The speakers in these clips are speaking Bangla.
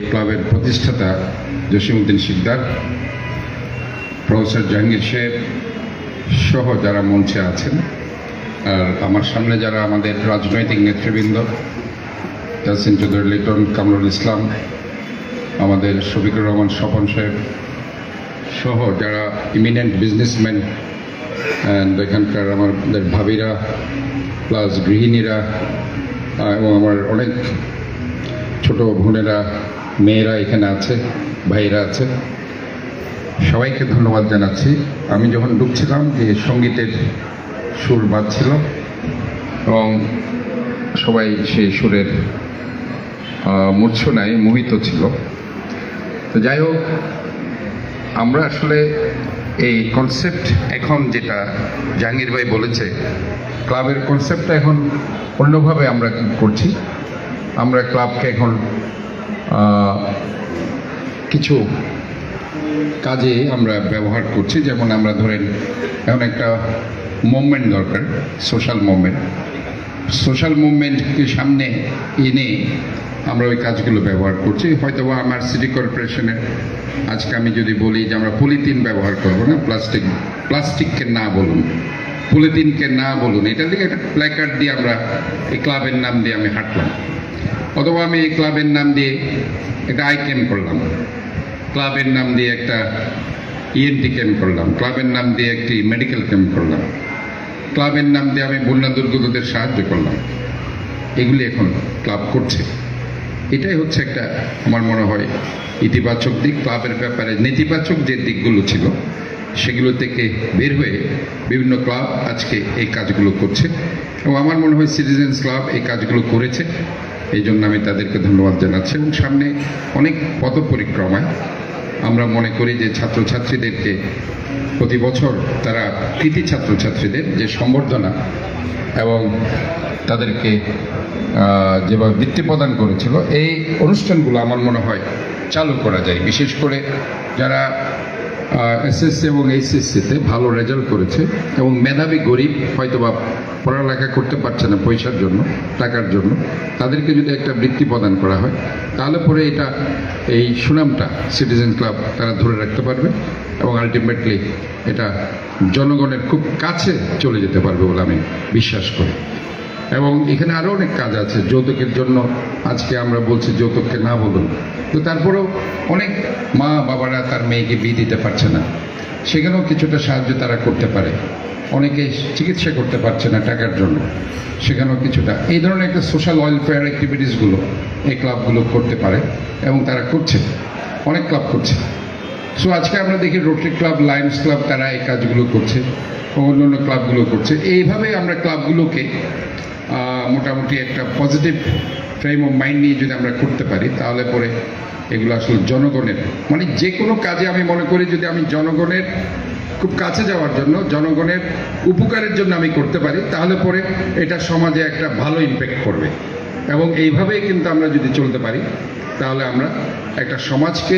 ক্লাবের প্রতিষ্ঠাতা জসিমউদ্দিন শিকদার, প্রফেসর জাহাঙ্গীর সাহেব সহ যারা মঞ্চে আছেন, আর আমার সামনে যারা আমাদের রাজনৈতিক নেতৃবৃন্দ, ইয়াসিন চৌধুরী লিটন, কামরুল ইসলাম, আমাদের শফিকুর রহমান স্বপন সাহেব সহ যারা ইমিনেন্ট বিজনেসম্যান, অ্যান্ড এখানকার আমাদের ভাবিরা প্লাস গৃহিণীরা এবং আমার অনেক ছোট বোনেরা, মেয়েরা এখানে আছে, ভাইরা আছে, সবাইকে ধন্যবাদ জানাচ্ছি। আমি যখন ঢুকছিলাম যে সঙ্গীতের সুর বাজছিল এবং সবাই সেই সুরের মূর্ছনায় মোহিত ছিল। তো যাই হোক, আমরা আসলে এই কনসেপ্ট এখন যেটা জাহাঙ্গীর ভাই বলেছে, ক্লাবের কনসেপ্টটা এখন অন্যভাবে আমরা করছি। আমরা ক্লাবকে এখন কিছু কাজে আমরা ব্যবহার করছি। যেমন আমরা ধরেন এখন একটা মুভমেন্ট দরকার, সোশ্যাল মুভমেন্টকে সামনে এনে আমরা ওই কাজগুলো ব্যবহার করছি। হয়তো আমার সিটি কর্পোরেশনের আজকে আমি যদি বলি যে আমরা পলিথিন ব্যবহার করবো না, প্লাস্টিককে না বলুন, পলিথিনকে না বলুন, এটার দিকে একটা প্ল্যাকার্ড দিয়ে আমরা এই ক্লাবের নাম দিয়ে আমি হাঁটলাম, অথবা আমি এই ক্লাবের নাম দিয়ে একটা আই ক্যাম্প করলাম, ক্লাবের নাম দিয়ে একটা ইএনটি ক্যাম্প করলাম, ক্লাবের নাম দিয়ে একটি মেডিকেল ক্যাম্প করলাম, ক্লাবের নাম দিয়ে আমি বন্যা দুর্গতদের সাহায্য করলাম। এগুলি এখন ক্লাব করছে। এটাই হচ্ছে একটা আমার মনে হয় ইতিবাচক দিক। ক্লাবের ব্যাপারে নেতিবাচক যে দিকগুলো ছিল সেগুলো থেকে বের হয়ে বিভিন্ন ক্লাব আজকে এই কাজগুলো করছে এবং আমার মনে হয় সিটিজেন্স ক্লাব এই কাজগুলো করেছে, এই জন্য আমি তাদেরকে ধন্যবাদ জানাচ্ছি। এবং সামনে অনেক পথ পরিক্রমায় আমরা মনে করি যে ছাত্রছাত্রীদেরকে প্রতি বছর তারা কৃতি ছাত্রছাত্রীদের যে সম্বর্ধনা এবং তাদেরকে যেভাবে বৃত্তি প্রদান করেছিল, এই অনুষ্ঠানগুলো আমার মনে হয় চালু করা যায়। বিশেষ করে যারা এসএসসি এবং এইচএসসিতে ভালো রেজাল্ট করেছে এবং মেধাবী গরিব হয়তোবা পড়ালেখা করতে পারছে না পয়সার জন্য, টাকার জন্য, তাদেরকে যদি একটা বৃত্তি প্রদান করা হয় তাহলে পরে এটা এই সুনামটা সিটিজেন ক্লাব তারা ধরে রাখতে পারবে এবং আলটিমেটলি এটা জনগণের খুব কাছে চলে যেতে পারবে বলে আমি বিশ্বাস করি। এবং এখানে আরও অনেক কাজ আছে। যৌতুকের জন্য আজকে আমরা বলছি যৌতুককে না বলুন, তো তারপরেও অনেক মা বাবারা তার মেয়েকে বিয়ে দিতে পারছে না, সেখানেও কিছুটা সাহায্য তারা করতে পারে। অনেকে চিকিৎসা করতে পারছে না টাকার জন্য, সেখানেও কিছুটা এই ধরনের একটা সোশ্যাল ওয়েলফেয়ার অ্যাক্টিভিটিসগুলো এই ক্লাবগুলো করতে পারে এবং তারা করছে, অনেক ক্লাব করছে। সো আজকে আমরা দেখি রোটারি ক্লাব, লায়ন্স ক্লাব তারা এই কাজগুলো করছে, অন্যান্য ক্লাবগুলো করছে। এইভাবে আমরা ক্লাবগুলোকে মোটামুটি একটা পজিটিভ ফ্রেম অফ মাইন্ড নিয়ে যদি আমরা করতে পারি তাহলে পরে এগুলো আসলে জনগণের, মানে যে কোনো কাজে আমি মনে করি যদি আমি জনগণের খুব কাছে যাওয়ার জন্য, জনগণের উপকারের জন্য আমি করতে পারি তাহলে পরে এটা সমাজে একটা ভালো ইমপ্যাক্ট করবে। এবং এইভাবেই কিন্তু আমরা যদি চলতে পারি তাহলে আমরা একটা সমাজকে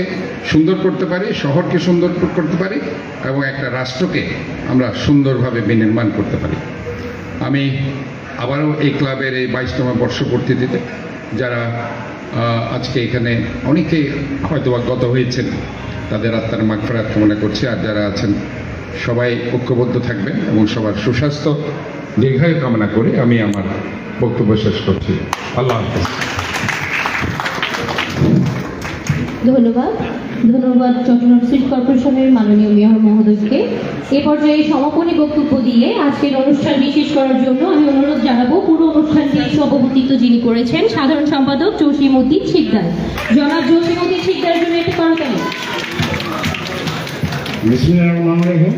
সুন্দর করতে পারি, শহরকে সুন্দর করতে পারি এবং একটা রাষ্ট্রকে আমরা সুন্দরভাবে বিনির্মাণ করতে পারি। আমি আবারও এই ক্লাবের এই 22তম বর্ষপূর্তিতে যারা আজকে এখানে অনেকেই হয়তো গত হয়েছেন, তাদের আত্মার মাগফিরাত কামনা করছি। আর যারা আছেন সবাই ঐক্যবদ্ধ থাকবেন এবং সবার সুস্বাস্থ্য দীর্ঘায়ু কামনা করে আমি আমার বক্তব্য শেষ করছি। আল্লাহ হাফেজ। ধন্যবাদ চট্টগ্রাম সিটি কর্পোরেশনের মাননীয় মেয়র মহোদয়কে। এ পর্যায়ে সমাপনী বক্তব্য দিয়ে আজকের অনুষ্ঠান বিশেষ করার জন্য আমি অনুরোধ জানাবো পুরো অনুষ্ঠানটি সভাপতিত্ব যিনি করেছেন সাধারণ সম্পাদক জসিমউদ্দিন শিকদার, জনাব জসিমউদ্দিন শিকদারের জন্য একটি করতালি। বিসমিল্লাহির রহমানির রহিম।